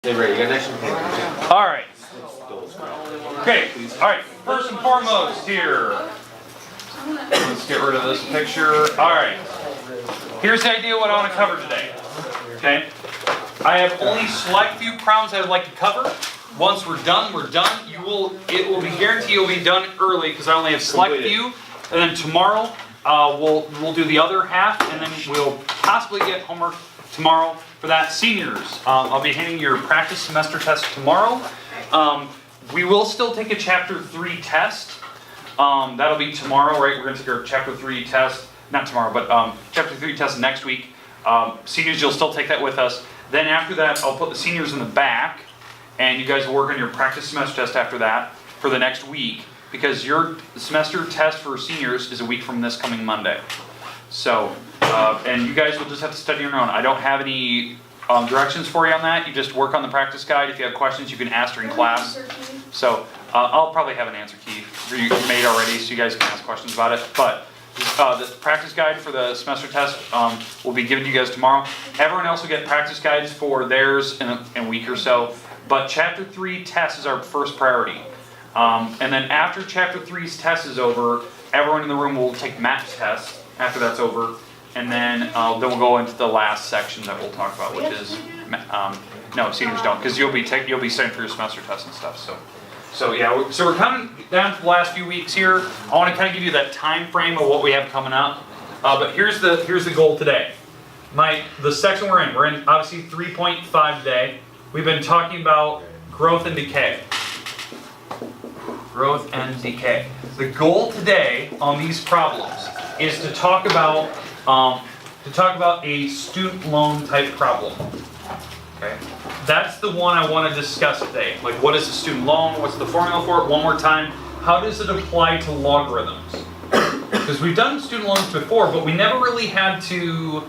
Hey Ray, you got next one? All right. Okay. All right. First and foremost here. Let's get rid of this picture. All right. Here's the idea what I want to cover today. Okay. I have only select few problems I would like to cover. Once we're done, we're done. It will be guaranteed you'll be done early because I only have select few. And then tomorrow we'll do the other half, and then we'll possibly get homework tomorrow for that. Seniors, I'll be handing your practice semester test tomorrow. We will still take a chapter 3 test. That'll be tomorrow, right? We're going to take our chapter 3 test, not tomorrow, but chapter 3 test next week. Seniors, you'll still take that with us. Then after that, I'll put the seniors in the back, and you guys will work on your practice semester test after that for the next week, because your semester test for seniors is a week from this coming Monday. So, and you guys will just have to study on your own. I don't have any directions for you on that. You just work on the practice guide. If you have questions, you can ask during class. So, I'll probably have an answer key made already, so you guys can ask questions about it. But the practice guide for the semester test will be given to you guys tomorrow. Everyone else will get practice guides for theirs in a week or so. But chapter 3 test is our first priority. And then after chapter 3's test is over, everyone in the room will take math test after that's over. And then we'll go into the last section that we'll talk about, which is, no, seniors don't, because you'll be studying for your semester test and stuff. So yeah, so we're coming down to the last few weeks here. I want to kind of give you that time frame of what we have coming up. But here's the goal today. The section we're in obviously 3.5 today. We've been talking about growth and decay. Growth and decay. The goal today on these problems is to talk about a student loan type problem. Okay, that's the one I want to discuss today. Like, what is a student loan? What's the formula for it? One more time. How does it apply to logarithms? Because we've done student loans before, but we never really had to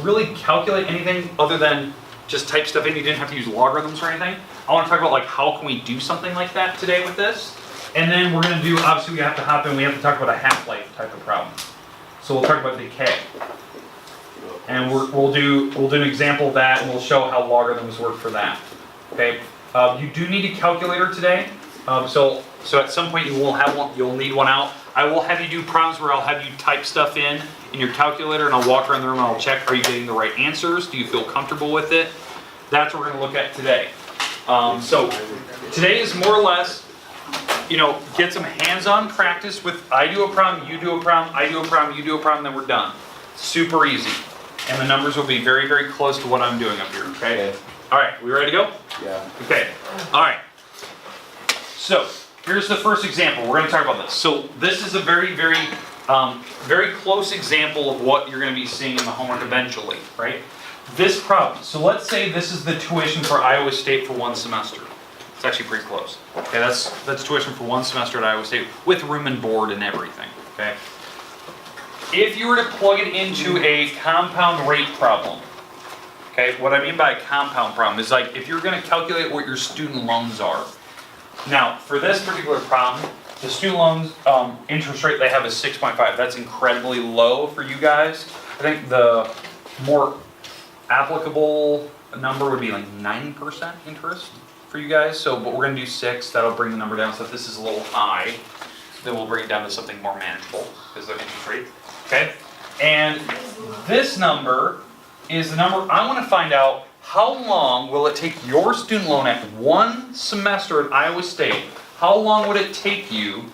really calculate anything other than just type stuff in. You didn't have to use logarithms or anything. I want to talk about like how can we do something like that today with this. And then we're going to do, obviously we have to hop in, we have to talk about a half-life type of problem. So we'll talk about decay. And we'll do an example of that, and we'll show how logarithms work for that. Okay. You do need a calculator today. So at some point you will have one. You'll need one out. I will have you do problems where I'll have you type stuff in your calculator, and I'll walk around the room and I'll check: are you getting the right answers? Do you feel comfortable with it? That's what we're going to look at today. So today is more or less, get some hands-on practice with I do a problem, you do a problem, I do a problem, you do a problem, then we're done. Super easy. And the numbers will be very, very close to what I'm doing up here, okay? All right, we ready to go? Yeah. Okay, all right. So, here's the first example. We're going to talk about this. So, this is a very, very, very close example of what you're going to be seeing in the homework eventually, right? This problem. So, let's say this is the tuition for Iowa State for one semester. It's actually pretty close. Okay, that's tuition for one semester at Iowa State with room and board and everything, okay? If you were to plug it into a compound rate problem, okay, what I mean by a compound problem is like if you're going to calculate what your student loans are. Now, for this particular problem, the student loans interest rate they have is 6.5. That's incredibly low for you guys. I think the more applicable number would be like 9% interest for you guys. So, but we're going to do 6. That'll bring the number down. So if this is a little high, then we'll bring it down to something more manageable because of interest rate. Okay, and this number is the number I want to find out how long will it take your student loan at one semester at Iowa State. How long would it take you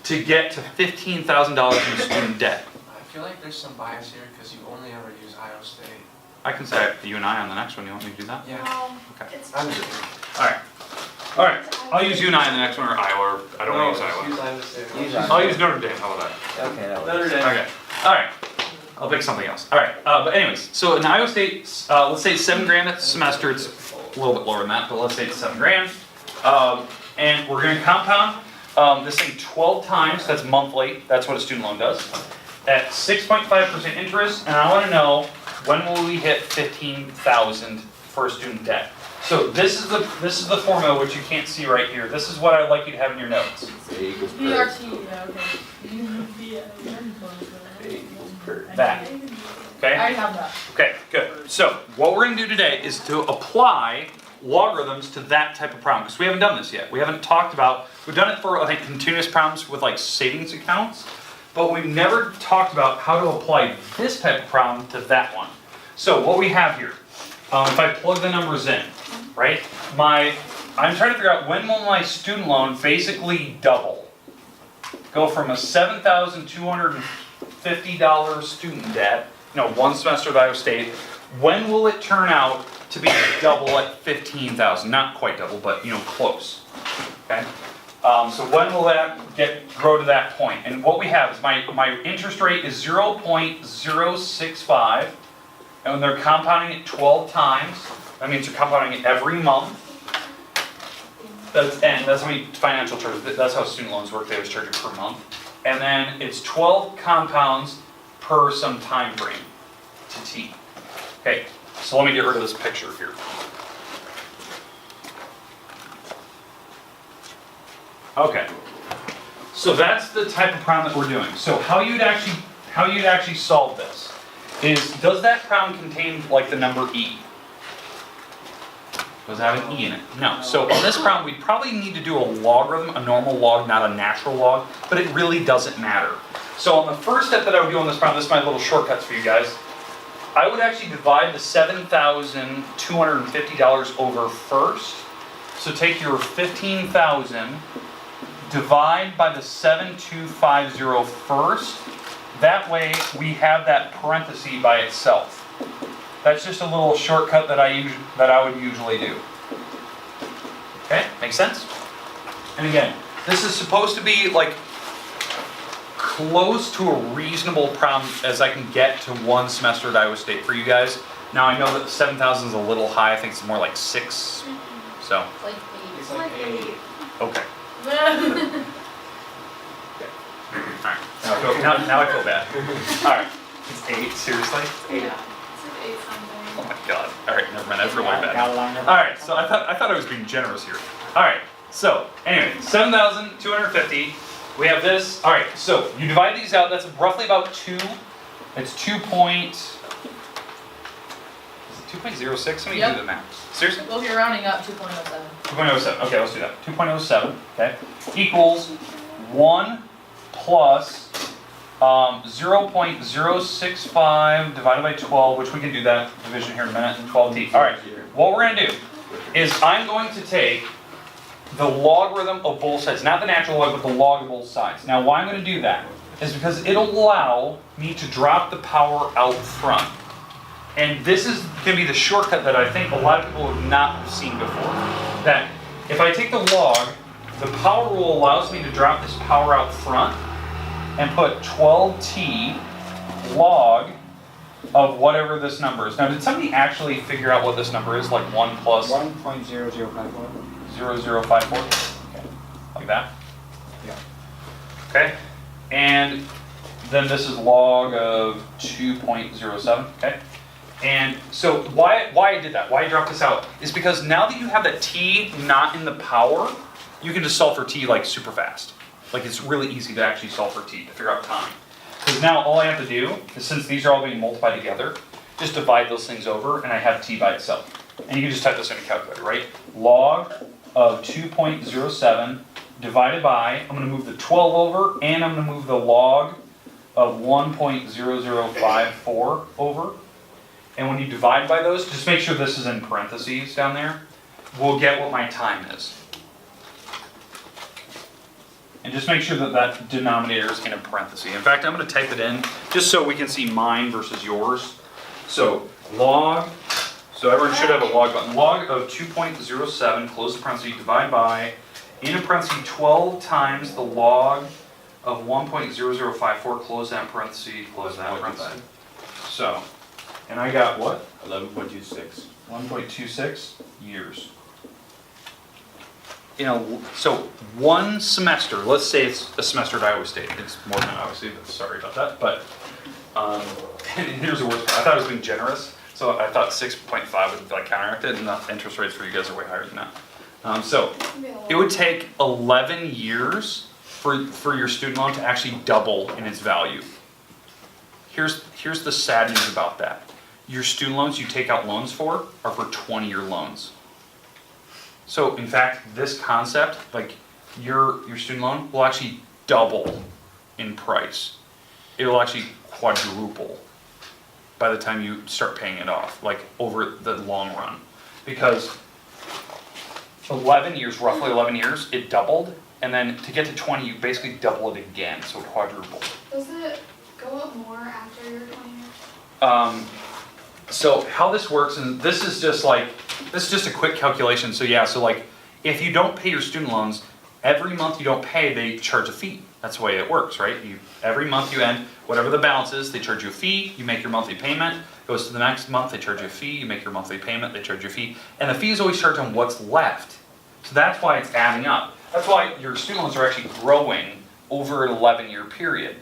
to get to $15,000 in student debt? I feel like there's some bias here because you only ever use Iowa State. I can say you and I on the next one. You want me to do that? Yeah. Okay. I'm just All right. All right. I'll use you and I on the next one, or Iowa. Or I don't want to use Iowa. use Iowa State. I'll use Notre Dame. How about that? Okay, that Notre Dame. Okay. All right. I'll pick something else. All right. But anyways, so in Iowa State, let's say it's $7,000 a semester. It's a little bit lower than that, but let's say it's $7,000. And we're going to compound this thing 12 times. That's monthly. That's what a student loan does. At 6.5% interest, and I want to know when will we hit $15,000 for student debt. So this is the formula which you can't see right here. This is what I'd like you to have in your notes. A equals per. BRT, yeah, okay. That. Okay? I have that. Okay, good. So what we're going to do today is to apply logarithms to that type of problem, because we haven't done this yet. We haven't talked about, we've done it for like continuous problems with like savings accounts, but we've never talked about how to apply this type of problem to that one. So what we have here, if I plug the numbers in, right, I'm trying to figure out when will my student loan basically double. Go from a $7,250 student debt, one semester at Iowa State, when will it turn out to be double at $15,000? Not quite double, but close. Okay. So when will that grow to that point? And what we have is my interest rate is 0.065, and when they're compounding it 12 times, that means you're compounding it every month. That's how many financial charges. That's how student loans work. They always charge you per month, and then it's 12 compounds per some time frame to t. Okay, so let me get rid of this picture here. Okay, so that's the type of problem that we're doing. So how you'd actually solve this is, does that problem contain like the number e? Does it have an e in it? No. So on this problem, we'd probably need to do a logarithm, a normal log, not a natural log, but it really doesn't matter. So on the first step that I would do on this problem, this is my little shortcuts for you guys. I would actually divide the $7,250 over first. So take your $15,000, divide by the 7,250 first. That way we have that parenthesis by itself. That's just a little shortcut that I would usually do. Okay, makes sense? And again, this is supposed to be like close to a reasonable problem as I can get to one semester at Iowa State for you guys. Now I know that 7,000 is a little high. I think it's more like 6. So. It's like 8. Okay. Alright. Now I feel bad. Alright. It's 8, seriously? 8. Yeah. It's like 8 something. Oh my god. Alright, never mind, that's really bad. Alright, so I thought I was being generous here. Alright, so anyway, 7,250. We have this. Alright, so you divide these out, that's roughly about 2. It's 2.06? Let me do the math. Seriously? Well, if you're rounding up, 2.07. 2.07. Okay, let's do that. 2.07, okay, equals 1 plus 0.065 divided by 12, which we can do that division here in a minute, 12t. All right, what we're going to do is I'm going to take the logarithm of both sides, not the natural log, but the log of both sides. Now, why I'm going to do that is because it'll allow me to drop the power out front. And this is going to be the shortcut that I think a lot of people have not seen before. That if I take the log, the power rule allows me to drop this power out front and put 12t log of whatever this number is. Now, did somebody actually figure out what this number is? Like 1 plus 1.0054. 0054? Okay, like that? Yeah. Okay, and then this is log of 2.07, okay? And so why I did that, why I dropped this out, is because now that you have that t not in the power, you can just solve for t like super fast. Like it's really easy to actually solve for t, to figure out time. Because now all I have to do is, since these are all being multiplied together, just divide those things over and I have t by itself. And you can just type this in a calculator, right? Log of 2.07 divided by, I'm going to move the 12 over, and I'm going to move the log of 1.0054 over. And when you divide by those, just make sure this is in parentheses down there. We'll get what my time is. And just make sure that that denominator is in a parenthesis. In fact, I'm going to type it in just so we can see mine versus yours. So log, so everyone should have a log button. Log of 2.07, close the parenthesis, divide by, in a parenthesis, 12 times the log of 1.0054, close that parenthesis, close that parenthesis. So, and I got what? 11.26. 1.26 years. So one semester, let's say it's a semester at Iowa State. It's more than that, obviously, but sorry about that. But here's the worst part. I thought I was being generous, so I thought 6.5 would like counteract it, and the interest rates for you guys are way higher than that. So it would take 11 years for your student loan to actually double in its value. Here's the sad news about that. Your student loans you take out loans for are for 20-year loans. So in fact, this concept, like your student loan will actually double in price. It will actually quadruple by the time you start paying it off, like over the long run. Because 11 years, roughly 11 years, it doubled. And then to get to 20, you basically double it again, so it quadrupled. Does it go up more after your 20 years? So how this works, and this is just a quick calculation. So yeah, so like if you don't pay your student loans, every month you don't pay, they charge a fee. That's the way it works, right? Every month you end, whatever the balance is, they charge you a fee, you make your monthly payment, goes to the next month, they charge you a fee, you make your monthly payment, they charge you a fee, and the fee is always charged on what's left. So that's why it's adding up. That's why your student loans are actually growing over an 11-year period.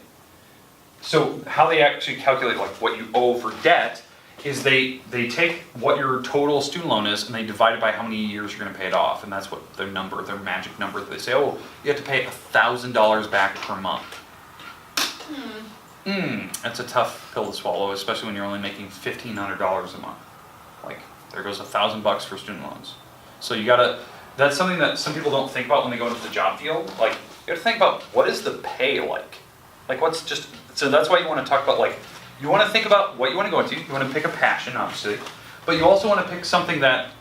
So how they actually calculate like what you owe for debt is they take what your total student loan is and they divide it by how many years you're going to pay it off, and that's what their magic number. They say, oh, you have to pay $1,000 back per month. That's a tough pill to swallow, especially when you're only making $1,500 a month. Like there goes $1,000 for student loans. So you gotta. That's something that some people don't think about when they go into the job field. Like you have to think about what is the pay like. Like what's just. So that's why you want to talk about like. You want to think about what you want to go into. You want to pick a passion, obviously, but you also want to pick something that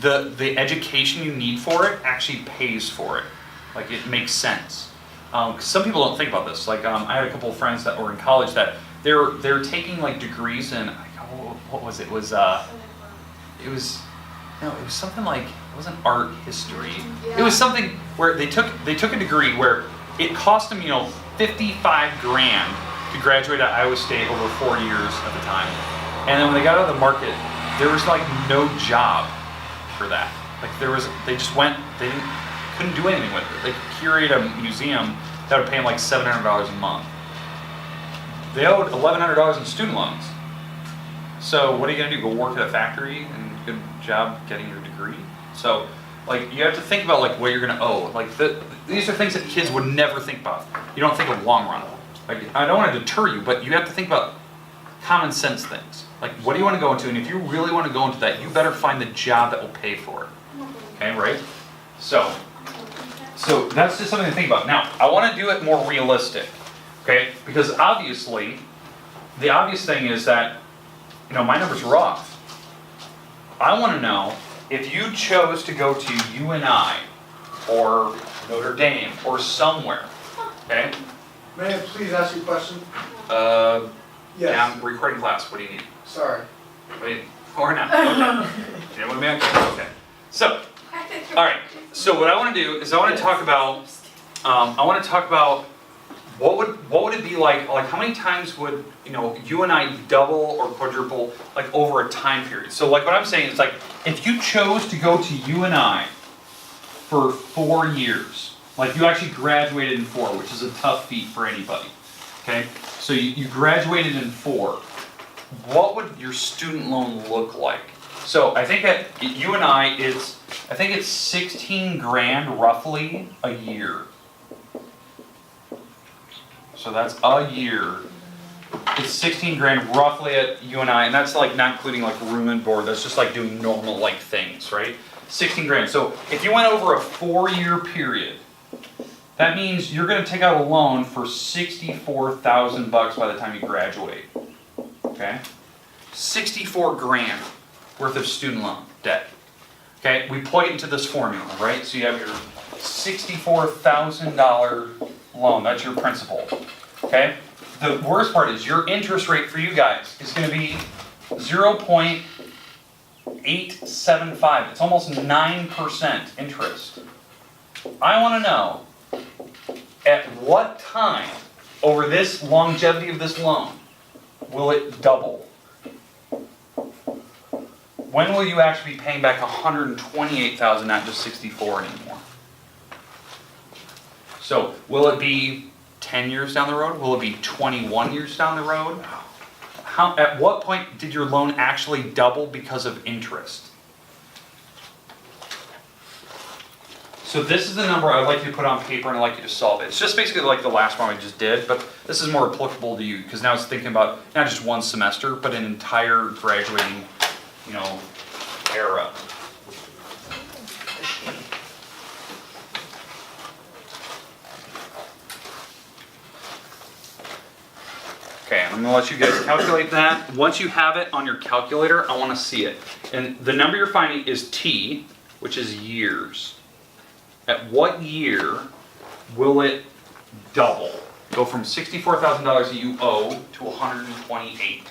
the education you need for it actually pays for it. Like it makes sense. 'Cause some people don't think about this. Like I had a couple of friends that were in college that they're taking like degrees in what was it? It was something like it wasn't art history. Yeah. It was something where they took a degree where it cost them 55 grand to graduate at Iowa State over 4 years at the time. And then when they got out of the market, there was like no job for that. Like they just went, couldn't do anything with it. They could curate a museum that would pay them like $700 a month. They owed $1,100 in student loans. So what are you gonna do? Go work at a factory and good job getting your degree? So like you have to think about like what you're gonna owe. Like these are things that kids would never think about. You don't think of long run. Like, I don't want to deter you, but you have to think about common sense things. Like, what do you want to go into? And if you really want to go into that, you better find the job that will pay for it. Okay, right? So that's just something to think about. Now, I want to do it more realistic, okay? Because obviously, the obvious thing is that, my numbers are off. I want to know if you chose to go to UNI or Notre Dame or somewhere, okay? May I please ask you a question? Yeah, Yes. I'm recording class. What do you need? Sorry. Wait, or not? Okay. You know what I mean? Okay. So, all right. So what I want to do is I want to talk about what would it be like how many times would you and I double or quadruple like over a time period. So like what I'm saying is like if you chose to go to UNI for 4 years. Like you actually graduated in 4, which is a tough feat for anybody, okay? So you graduated in 4. What would your student loan look like? So I think at UNI it's 16 grand roughly a year. So that's a year. It's 16 grand roughly at UNI, and that's like not including like room and board. That's just like doing normal like things, right? 16 grand. So if you went over a 4-year period, that means you're going to take out a loan for $64,000 by the time you graduate. Okay? 64 grand worth of student loan debt. Okay? We plug it into this formula, right? So you have your $64,000 loan. That's your principal. Okay? The worst part is your interest rate for you guys is going to be 0.875. It's almost 9% interest. I want to know at what time over this longevity of this loan will it double? When will you actually be paying back $128,000, not just $64,000 anymore? So will it be 10 years down the road? Will it be 21 years down the road? At what point did your loan actually double because of interest? So this is the number I'd like you to put on paper and I'd like you to solve it. It's just basically like the last one I just did, but this is more applicable to you because now it's thinking about not just one semester, but an entire graduating, era. Okay, I'm gonna let you guys calculate that. Once you have it on your calculator, I wanna see it. And the number you're finding is T, which is years. At what year will it double? Go from $64,000 that you owe to 128.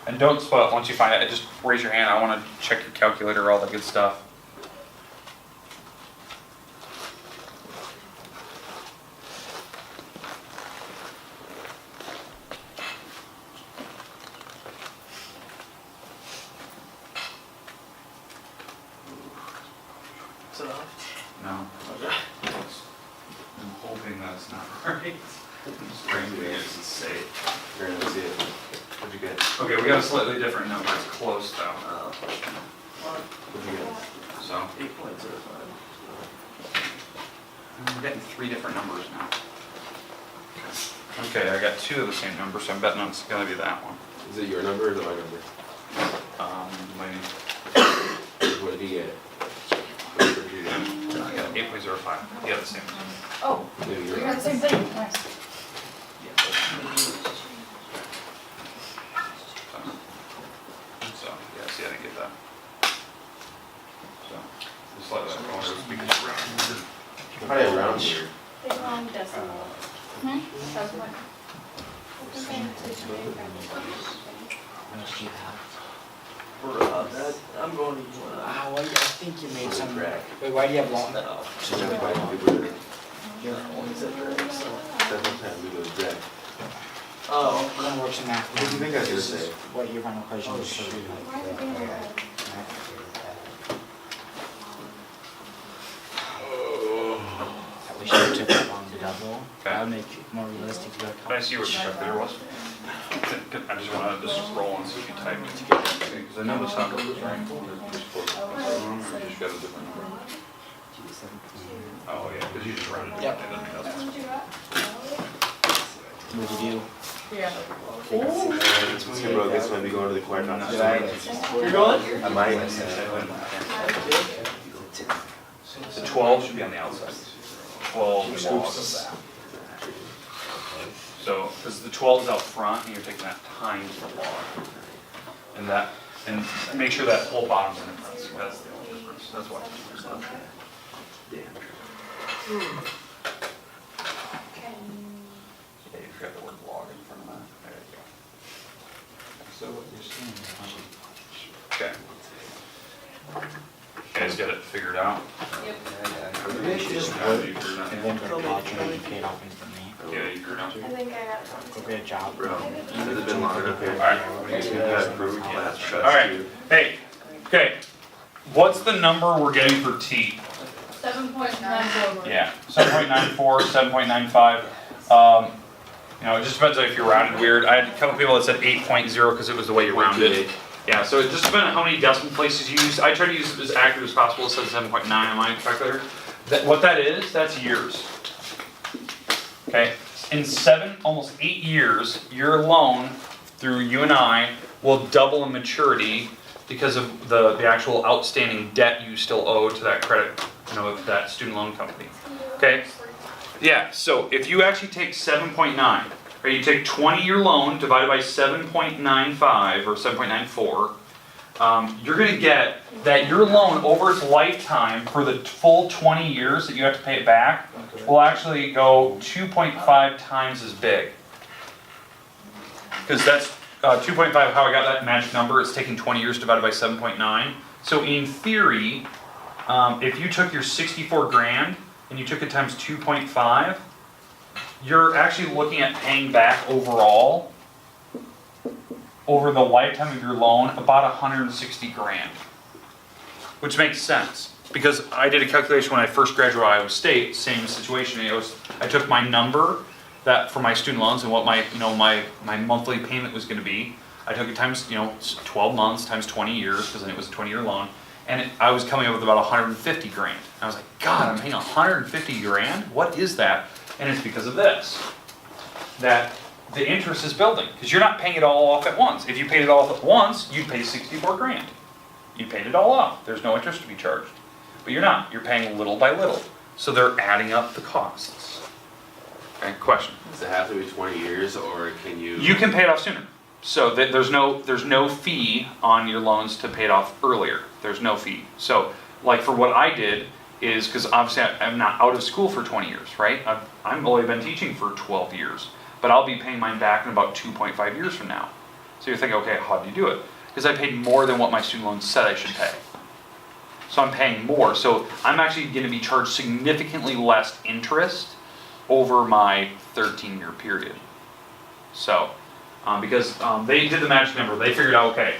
And don't spot once you find it, just raise your hand. I want to check your calculator, all that good stuff. Is it off? No. I'm hoping that's not right. I'm just praying to it is safe. You're gonna see it. What'd you get? Okay, we got a slightly different number. It's close though. What'd you get? So 8.05. we're getting 3 different numbers now. Okay, I got 2 of the same number, so I'm betting it's gonna be that one. Is it your number or is it my number? Maybe. What did he get? I got 8.05. Yeah, the same. Oh, Maybe we yours. got the same thing, nice. So, yeah, see, I didn't get that. So, just let that go, because it's round. Probably around here. They wrong decimal. That's what. I'm going to use one of Ah, well, I think you made some. Greg. Wait, why do you have long? that. Several times we go to Greg. Oh. We're gonna work some math. What do you think I was gonna say? What your final question is. So we Why is it being red? At least you took that long to double. Okay. That would make it more realistic to go. Can I see what your calculator was? I just want to just scroll and see if you typed it together. Because I know the number was right. Or just got a different number. Oh, yeah, because you just rounded it. Yep. It doesn't make That's sense. what you got? What'd you do? Yeah. So bro, guess when we go to the courthouse. Did I? You're going? I might. The 12 should be on the outside. 12 logs. So, because the 12 is out front, and you're taking that times the log. And that, and make sure that whole bottom's in the front. So that's the only difference. That's why. Yeah, you forgot the word log in front of that. There you go. So what you're saying is. Okay. You guys got it figured out? Maybe I should just Yeah, work you figured it out. and then go to college and be paid off instantly. Yeah, you figured it out. I think I got Go something. get a job. Bro, has it been long enough here? Alright. You got approved class. Alright, hey, okay. What's the number we're getting for T? 7.94. Yeah, 7.94, 7.95. You know, it just depends on if you rounded weird. I had a couple people that said 8.0 because it was the way you rounded it. Yeah, so it just depends on how many decimal places you use. I try to use it as accurate as possible. It says 7.9 on my calculator. What that is, that's years. Okay, in almost 8 years, your loan through you and I will double in maturity because of the actual outstanding debt you still owe to that credit, that student loan company. Okay? Yeah, so if you actually take 7.9, or you take 20-year loan divided by 7.95 or 7.94, you're going to get that your loan over its lifetime for the full 20 years that you have to pay it back will actually go 2.5 times as big. Because that's 2.5, how I got that magic number, is taking 20 years divided by 7.9. So in theory, if you took your 64 grand and you took it times 2.5, you're actually looking at paying back overall, over the lifetime of your loan, about 160 grand. Which makes sense, because I did a calculation when I first graduated Iowa State, same situation. I took my number that for my student loans and what my monthly payment was going to be. I took it times 12 months times 20 years, because then it was a 20-year loan, and I was coming up with about 150 grand. I was like, God, I'm paying 150 grand? What is that? And it's because of this. That the interest is building because you're not paying it all off at once. If you paid it all off at once, you'd pay 64 grand. You paid it all off. There's no interest to be charged. But you're not. You're paying little by little. So they're adding up the costs. Okay, question. Does it have to be 20 years, or can you? You can pay it off sooner. So there's no fee on your loans to pay it off earlier. There's no fee. So like for what I did is, because obviously I'm not out of school for 20 years, right? I've only been teaching for 12 years. But I'll be paying mine back in about 2.5 years from now. So you're thinking, okay, how do you do it? Because I paid more than what my student loan said I should pay. So I'm paying more. So I'm actually going to be charged significantly less interest over my 13-year period. So, because they did the magic number, they figured out, okay,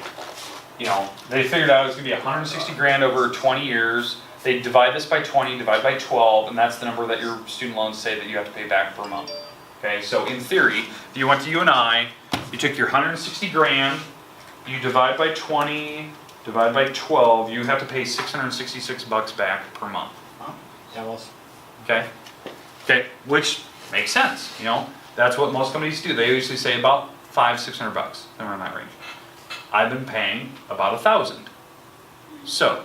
they figured out it was going to be 160 grand over 20 years. They divide this by 20, divide by 12, and that's the number that your student loans say that you have to pay back per month. Okay, so in theory, if you went to UNI, you took your 160 grand, you divide by 20, divide by 12, you have to pay 666 bucks back per month. Okay? Okay, which makes sense, That's what most companies do. They usually say about $500-600 bucks, somewhere in that range. I've been paying about 1,000. So,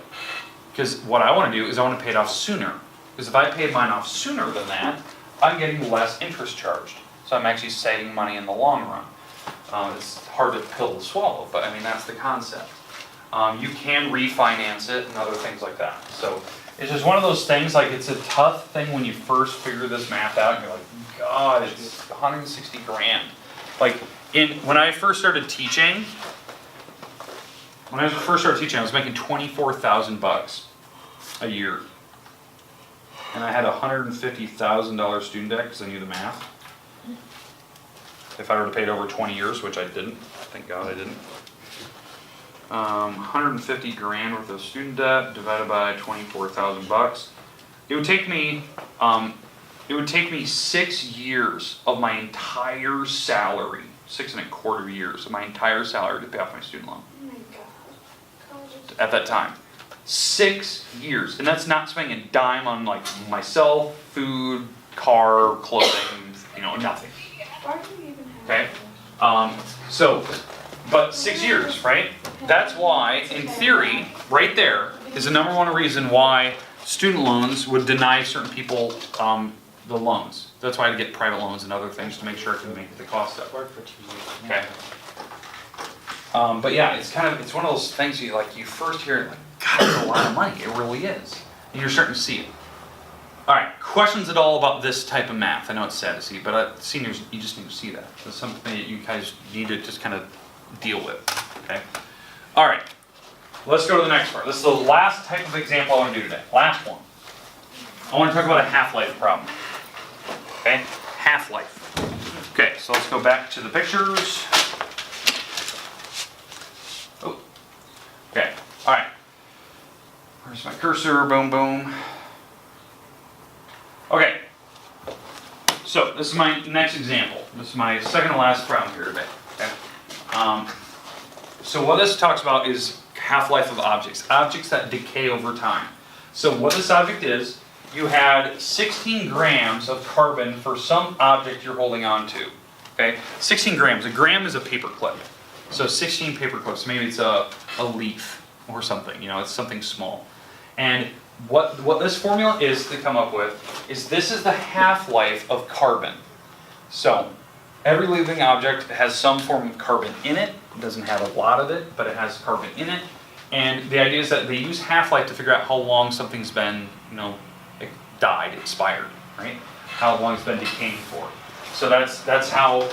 because what I want to do is I want to pay it off sooner. Because if I paid mine off sooner than that, I'm getting less interest charged. So I'm actually saving money in the long run. It's hard to pill to swallow, but I mean, that's the concept. You can refinance it and other things like that. So it's just one of those things, like it's a tough thing when you first figure this math out and you're like, God, it's 160 grand. Like when I first started teaching, I was making 24,000 bucks a year. And I had a $150,000 student debt because I knew the math. If I were to pay it over 20 years, which I didn't, thank God I didn't. 150 grand worth of student debt divided by 24,000 bucks. It would take me 6 years of my entire salary, 6.25 years of my entire salary to pay off my student loan. Oh my God. At that time. 6 years, and that's not spending a dime on like myself, food, car, clothing, nothing. Why do you even have Okay, but 6 years, right? That's why, in theory, right there is the number one reason why student loans would deny certain people the loans. That's why I get private loans and other things to make sure I can make the cost up. Okay. But yeah, it's one of those things you first hear it like, God, that's a lot of money. It really is. And you're starting to see it. All right, questions at all about this type of math? I know it's sad to see, but seniors, you just need to see that. It's something that you guys need to just kind of deal with, okay? All right, let's go to the next part. This is the last type of example I want to do today. Last one. I want to talk about a half-life problem. Okay, half-life. Okay, so let's go back to the pictures. Oh, okay, all right. Where's my cursor? Boom, boom. Okay, so this is my next example. This is my second to last problem here today. Okay. So what this talks about is half-life of objects, objects that decay over time. So what this object is, you had 16 grams of carbon for some object you're holding on to. Okay, 16 grams. A gram is a paper clip. So 16 paper clips. Maybe it's a leaf or something. It's something small. And what this formula is to come up with is this is the half-life of carbon. So every living object has some form of carbon in it. It doesn't have a lot of it, but it has carbon in it. And the idea is that they use half-life to figure out how long something's been, died, expired, right? How long it's been decaying for. So that's how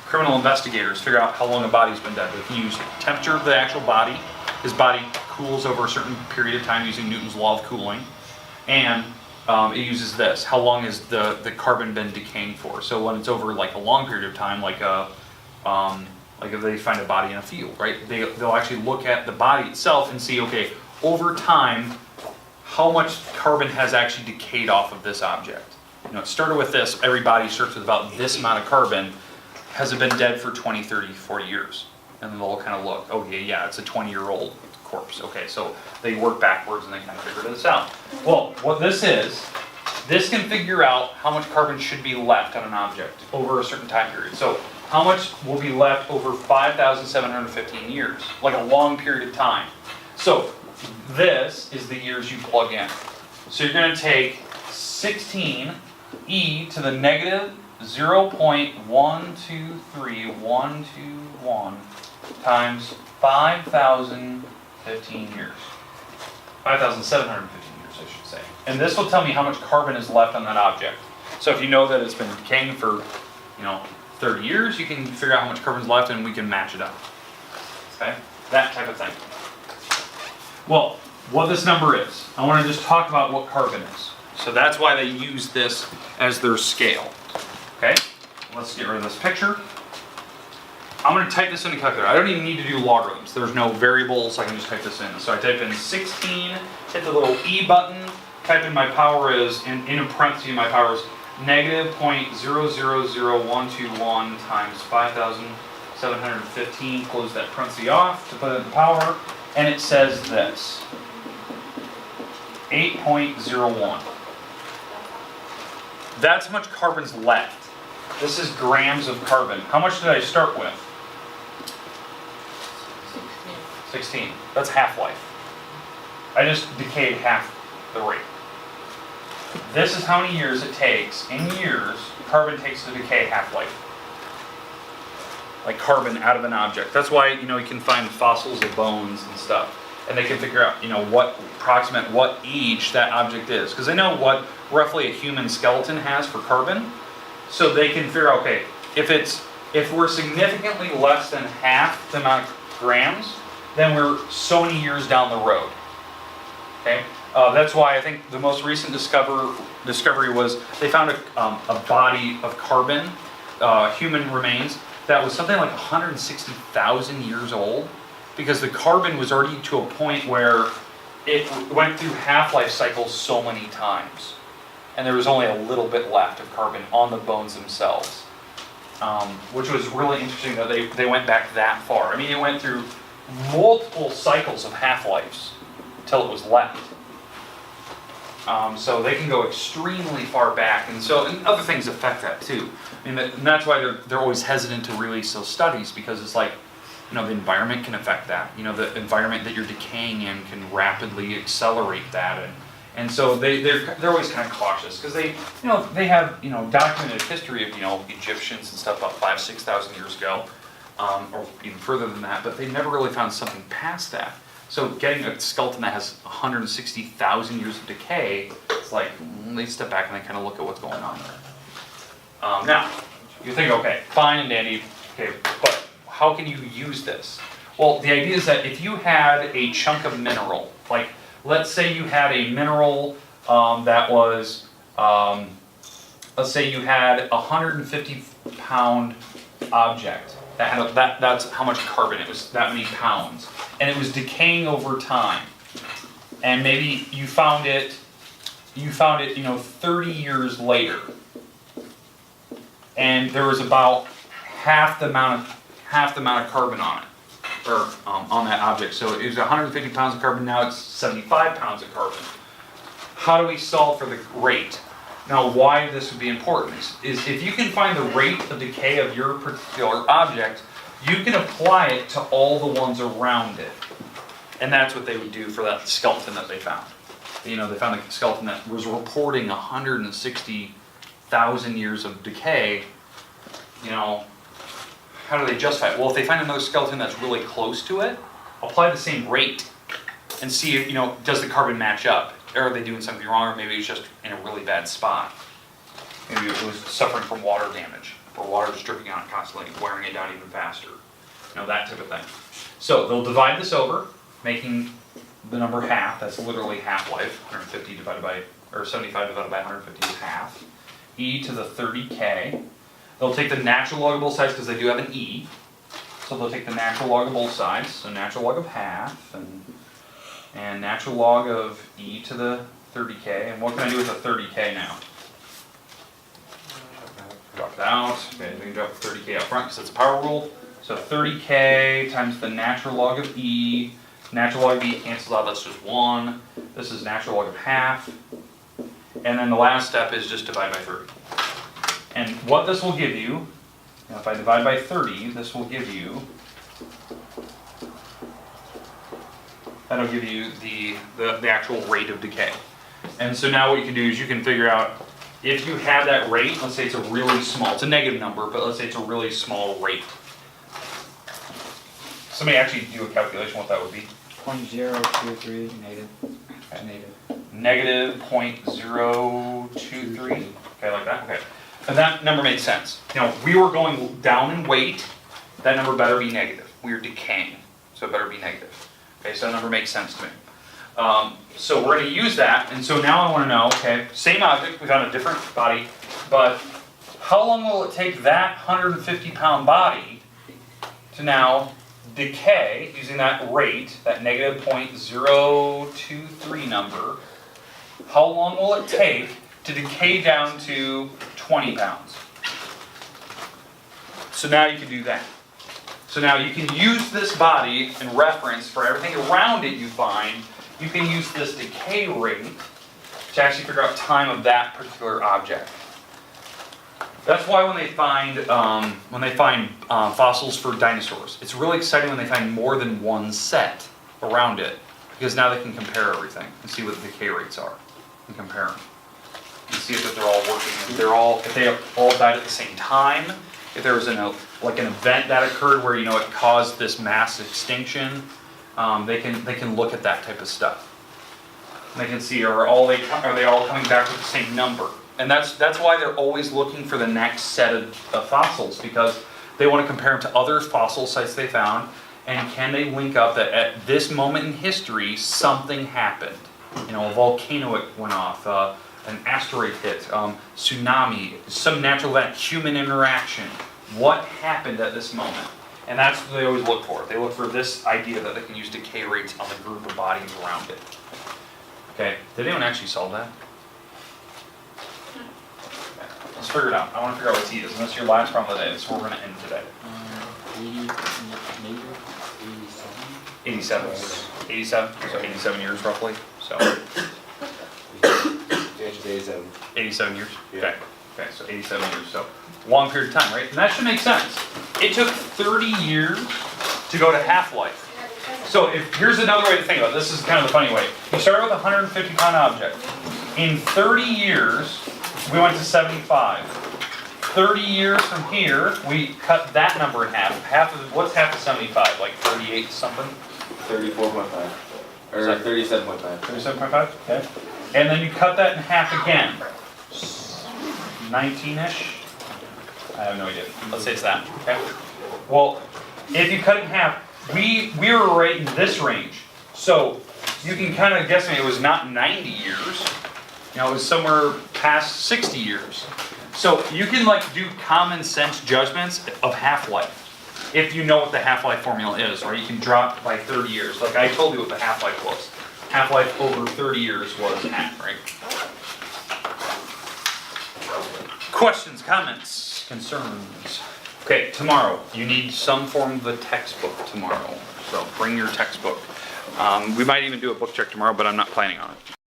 criminal investigators figure out how long a body's been dead. They can use temperature of the actual body. His body cools over a certain period of time using Newton's law of cooling, and it uses this. How long has the carbon been decaying for? So when it's over like a long period of time, like if they find a body in a field, right? They'll actually look at the body itself and see, okay, over time, how much carbon has actually decayed off of this object. It started with this. Every body starts with about this amount of carbon. Has it been dead for 20, 30, 40 years? And then they'll kind of look, oh yeah, it's a 20-year-old corpse. Okay, so they work backwards and they kind of figure this out. Well, what this is This can figure out how much carbon should be left on an object over a certain time period. So how much will be left over 5,715 years, like a long period of time. So this is the years you plug in. So you're going to take 16 e to the negative 0.123121 times 5,015 years. 5,715 years, I should say. And this will tell me how much carbon is left on that object. So if you know that it's been decaying for, 30 years, you can figure out how much carbon is left and we can match it up. Okay? That type of thing. Well, what this number is, I want to just talk about what carbon is. So that's why they use this as their scale. Okay? Let's get rid of this picture. I'm going to type this in the calculator. I don't even need to do logarithms. There's no variables. I can just type this in. So I type in 16, hit the little E button, type in my power is, in a parenthesis my power is negative 0.000121 times 5,715. Close that parenthesis off to put in the power. And it says this. 8.01. That's how much carbon's left. This is grams of carbon. How much did I start with? 16. That's half-life. I just decayed half the rate. This is how many years it takes, in years, carbon takes to decay half-life. Like carbon out of an object. That's why, you can find fossils of bones and stuff. And they can figure out, what age that object is. Because they know what roughly a human skeleton has for carbon. So they can figure out, okay, if we're significantly less than half the amount of grams, then we're so many years down the road. Okay, that's why I think the most recent discovery was they found a body of carbon, human remains, that was something like 160,000 years old, because the carbon was already to a point where it went through half-life cycles so many times. And there was only a little bit left of carbon on the bones themselves. Which was really interesting that they went back that far. I mean, it went through multiple cycles of half-lives until it was left. So they can go extremely far back, and other things affect that too. I mean, and that's why they're always hesitant to release those studies, because it's like, the environment can affect that. The environment that you're decaying in can rapidly accelerate that, and so they're always kind of cautious, because they have documented history of Egyptians and stuff about 5,000-6,000 years ago, or even further than that, but they never really found something past that. So getting a skeleton that has 160,000 years of decay, it's like they step back and they kind of look at what's going on there. Now, you think, okay, fine and dandy, okay, but how can you use this? Well, the idea is that if you had a chunk of mineral, like let's say you had a mineral that was, let's say you had a 150-pound object that had that's how much carbon, it was that many pounds, and it was decaying over time, and maybe you found it 30 years later, and there was about half the amount of carbon on it, or on that object. So it was 150 pounds of carbon, now it's 75 pounds of carbon. How do we solve for the rate? Now, why this would be important is if you can find the rate of decay of your particular object, you can apply it to all the ones around it. And that's what they would do for that skeleton that they found. They found a skeleton that was reporting 160,000 years of decay. How do they justify it? Well, if they find another skeleton that's really close to it, apply the same rate and see if, does the carbon match up? Or are they doing something wrong, or maybe it's just in a really bad spot? Maybe it was suffering from water damage, or water just dripping on it constantly, wearing it down even faster. That type of thing. So they'll divide this over, making the number half. That's literally half-life. 150 divided by, or 75 divided by 150 is half. E to the 30k. They'll take the natural log of both sides because they do have an e. So they'll take the natural log of both sides, so natural log of half, and natural log of e to the 30k. And what can I do with the 30k now? Drop it out. Okay, we can drop the 30k up front because it's a power rule. So 30k times the natural log of e. Natural log of e cancels out, that's just 1. This is natural log of half. And then the last step is just divide by 30. And what this will give you, now if I divide by 30, this will give you, that'll give you the actual rate of decay. And so now what you can do is you can figure out, if you have that rate, let's say it's a really small, it's a negative number, but let's say it's a really small rate. Somebody actually do a calculation what that would be. 0.023 negative. Negative. Negative 0.023. Okay, like that? Okay. And that number makes sense. You know, we were going down in weight, that number better be negative. We are decaying, so it better be negative. Okay, so that number makes sense to me. So we're going to use that, and so now I want to know, okay, same object, we found a different body, but how long will it take that 150-pound body to now decay using that rate, that negative 0.023 number? How long will it take to decay down to 20 pounds? So now you can do that. So now you can use this body in reference for everything around it you find. You can use this decay rate to actually figure out time of that particular object. That's why when they find fossils for dinosaurs, it's really exciting when they find more than one set around it, because now they can compare everything and see what the decay rates are and compare them. And see if they're all working. If they all died at the same time. If there was an event that occurred where it caused this mass extinction, they can look at that type of stuff. And they can see are they all coming back with the same number. And that's why they're always looking for the next set of fossils, because they want to compare them to other fossil sites they found, and can they link up that at this moment in history something happened. A volcano went off, an asteroid hit, tsunami, some natural event, human interaction. What happened at this moment? And that's what they always look for. They look for this idea that they can use decay rates on the group of bodies around it. Okay, did anyone actually solve that? Let's figure it out. I want to figure out what T is, and this is your last problem of the day. This is where we're going to end today. 87. 87. So 87 years roughly. So. The answer is 87. 87 years? Yeah. Okay. Okay, so 87 years. So long period of time, right? And that should make sense. It took 30 years to go to half-life. So here's another way to think about it. This is kind of the funny way. You started with a 150-pound object. In 30 years, we went to 75. 30 years from here, we cut that number in half. What's half of 75? Like 38 something? 34.5. Or 37.5. 37.5? Okay. And then you cut that in half again. 19-ish? I have no idea. Let's say it's that. Okay. Well, if you cut it in half, we were right in this range. So you can kind of guess it was not 90 years. It was somewhere past 60 years. So you can do common sense judgments of half-life. If you know what the half-life formula is, right? You can drop by 30 years. Like I told you what the half-life was. Half-life over 30 years was half, right? Questions, comments, concerns? Okay, tomorrow, you need some form of a textbook tomorrow. So bring your textbook. We might even do a book check tomorrow, but I'm not planning on it.